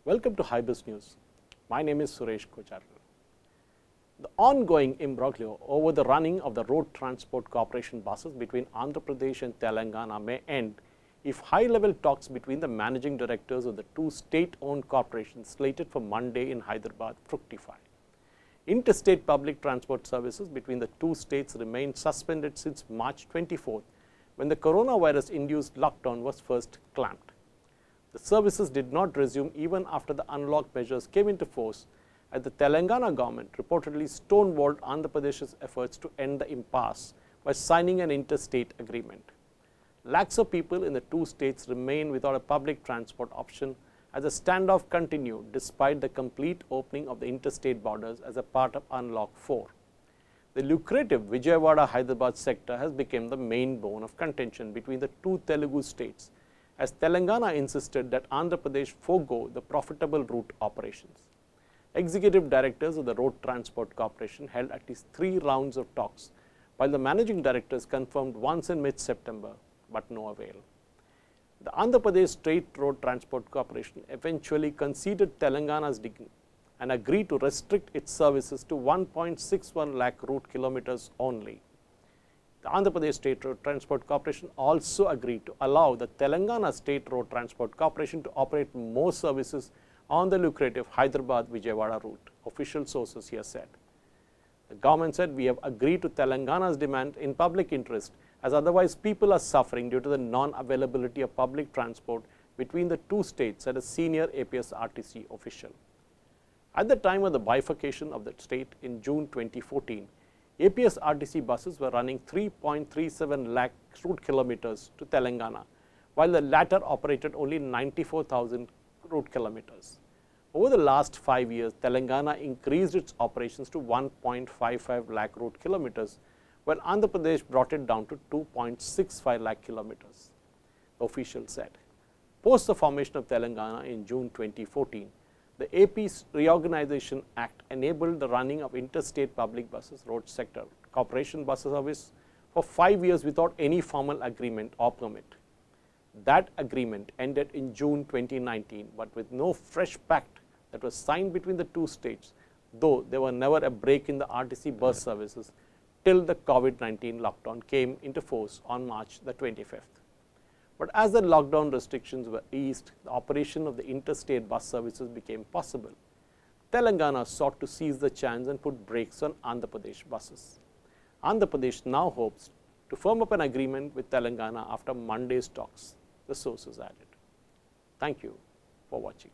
Welcome to Hybus News. My name is Suresh Kochar. The ongoing imbroglio over the running of the Road Transport Corporation buses between Andhra Pradesh and Telangana may end if high-level talks between the managing directors of the two state-owned corporations slated for Monday in Hyderabad fructify. Interstate public transport services between the two states remained suspended since March 24th, when the coronavirus-induced lockdown was first clamped. The services did not resume even after the unlock measures came into force, as the Telangana government reportedly stonewalled Andhra Pradesh's efforts to end the impasse by signing an interstate agreement. Lakhs of people in the two states remain without a public transport option as the standoff continued despite the complete opening of the interstate borders as a part of Unlock 4. The lucrative Vijayawada-Hyderabad sector has become the main bone of contention between the two Telugu states, as Telangana insisted that Andhra Pradesh forego the profitable route operations. Executive directors of the Road Transport Corporation held at least 3 rounds of talks, while the managing directors confirmed once in mid-September, but no avail. The Andhra Pradesh State Road Transport Corporation eventually conceded Telangana's demand and agreed to restrict its services to 1.61 lakh route kilometers only. The Andhra Pradesh State Road Transport Corporation also agreed to allow the Telangana State Road Transport Corporation to operate more services on the lucrative Hyderabad-Vijayawada route, official sources here said. The government said, "We have agreed to Telangana's demand in public interest, as otherwise people are suffering due to the non-availability of public transport between the two states," said a senior APSRTC official. At the time of the bifurcation of the state in June 2014, APSRTC buses were running 3.37 lakh route kilometers to Telangana, while the latter operated only 94,000 route kilometers. Over the last 5 years, Telangana increased its operations to 1.55 lakh route kilometers, while Andhra Pradesh brought it down to 2.65 lakh kilometers, the official said. Post the formation of Telangana in June 2014, the AP's Reorganization Act enabled the running of interstate public buses, road sector, corporation bus service for 5 years without any formal agreement or permit. That agreement ended in June 2019, but with no fresh pact that was signed between the two states, though there were never a break in the RTC bus services till the COVID-19 lockdown came into force on March the 25th. But as the lockdown restrictions were eased, the operation of the interstate bus services became possible. Telangana sought to seize the chance and put brakes on Andhra Pradesh buses. Andhra Pradesh now hopes to firm up an agreement with Telangana after Monday's talks, the sources added. Thank you for watching.